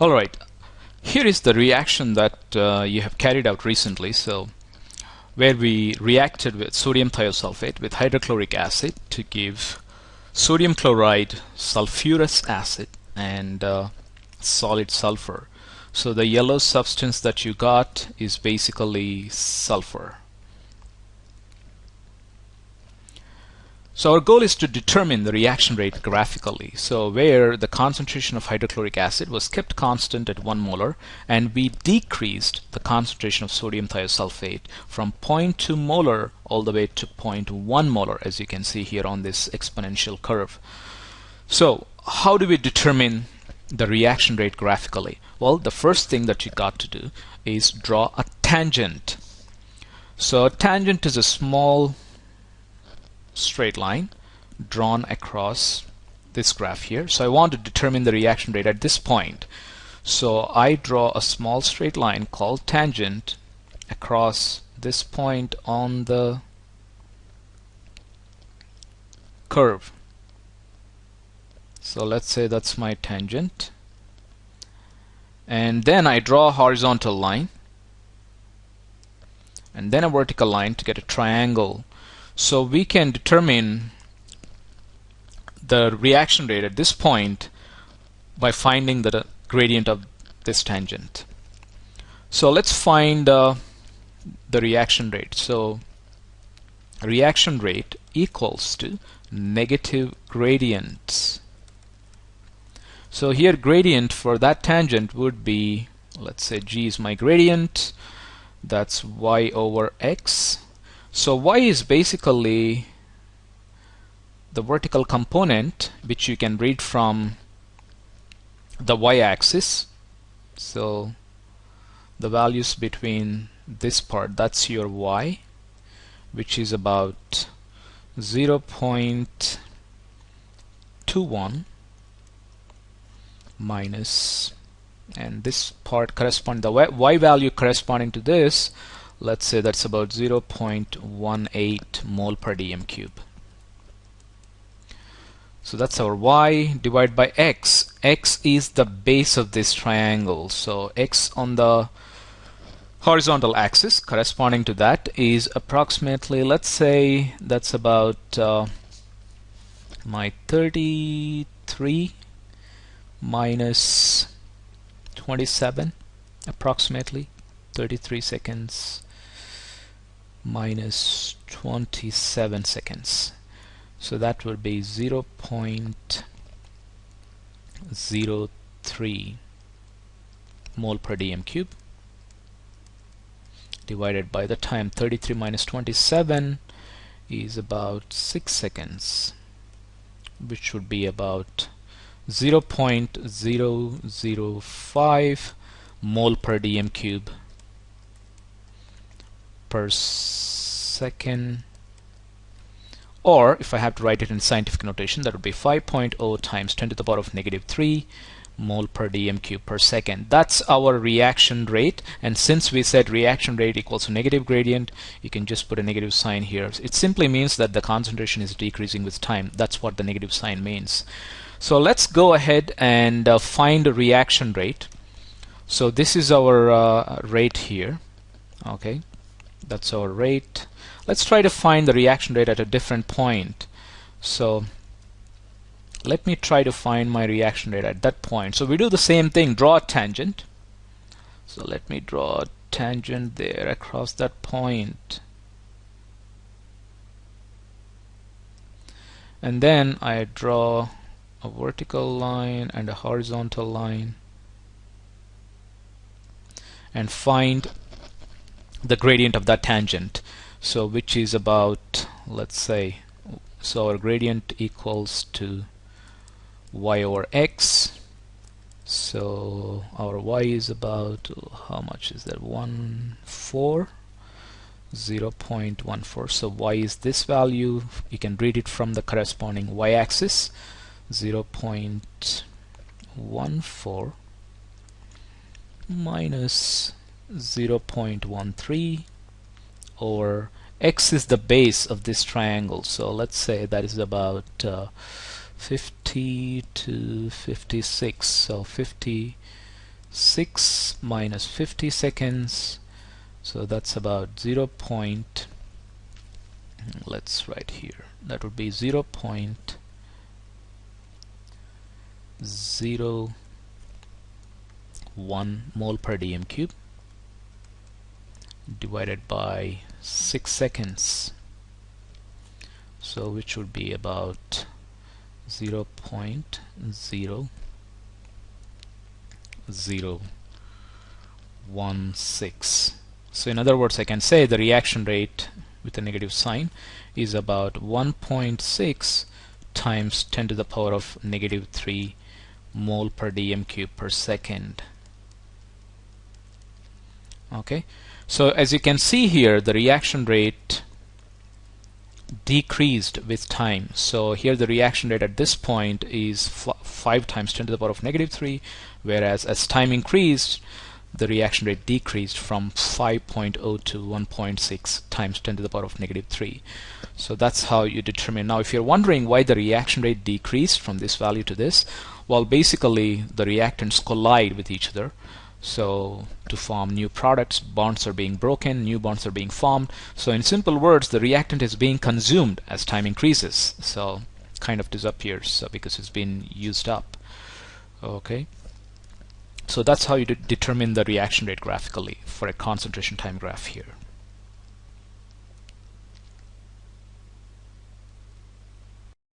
Alright, here is the reaction that you have carried out recently. So, where we reacted with sodium thiosulfate with hydrochloric acid to give sodium chloride, sulfurous acid, and solid sulfur. So the yellow substance that you got is basically sulfur. So our goal is to determine the reaction rate graphically. So where the concentration of hydrochloric acid was kept constant at 1 molar and we decreased the concentration of sodium thiosulfate from 0.2 molar all the way to 0.1 molar, as you can see here on this exponential curve. So how do we determine the reaction rate graphically? Well, the first thing that you got to do is draw a tangent. So a tangent is a small straight line drawn across this graph here. So I want to determine the reaction rate at this point. So I draw a small straight line called tangent across this point on the curve. So let's say that's my tangent. And then I draw a horizontal line and then a vertical line to get a triangle. So we can determine the reaction rate at this point by finding the gradient of this tangent. So let's find the reaction rate. So reaction rate equals to negative gradient. So here gradient for that tangent would be, let's say g is my gradient, that's y over x. So y is basically the vertical component, which you can read from the y-axis. So the values between this part, that's your y, which is about 0.21 minus, and this part correspond, the y value corresponding to this, let's say that's about 0.18 mole per dm cube. So that's our y divided by x. X is the base of this triangle. So x on the horizontal axis corresponding to that is approximately, let's say that's about my 33 minus 27, approximately 33 seconds minus 27 seconds. So that would be 0.03 mole per dm cube divided by the time. 33 minus 27 is about 6 seconds, which would be about 0.005 mole per dm cube per second, or if I have to write it in scientific notation, that would be 5.0 times 10 to the power of -3 mole per dm cube per second. That's our reaction rate, and since we said reaction rate equals to negative gradient, you can just put a negative sign here. It simply means that the concentration is decreasing with time. That's what the negative sign means. So let's go ahead and find a reaction rate. So this is our rate here. Okay, that's our rate. Let's try to find the reaction rate at a different point. So let me try to find my reaction rate at that point. So we do the same thing, draw a tangent. So let me draw a tangent there across that point. And then I draw a vertical line and a horizontal line and find the gradient of that tangent. So which is about, let's say, so our gradient equals to y over x. So our y is about, how much is that, 0.14. So y is this value. You can read it from the corresponding y-axis, 0.14 minus 0.13 over x is the base of this triangle. So let's say that is about 50 to 56. So 50 6 minus 50 seconds, so that's about 0. Let's write here, that would be 0.01 mole per dm cube divided by 6 seconds, so which would be about 0.0016. So in other words, I can say the reaction rate with a negative sign is about 1.6 times 10 to the power of negative 3 mole per dm cube per second. Okay, so as you can see here, the reaction rate decreased with time. So here the reaction rate at this point is 5 times 10 to the power of negative 3, whereas as time increased, the reaction rate decreased from 5.0 to 1.6 times 10 to the power of negative 3. So that's how you determine. Now if you're wondering why the reaction rate decreased from this value to this, well, basically the reactants collide with each other. So to form new products, bonds are being broken, new bonds are being formed. So in simple words, the reactant is being consumed as time increases. So kind of disappears because it's been used up. Okay. So that's how you determine the reaction rate graphically for a concentration time graph here.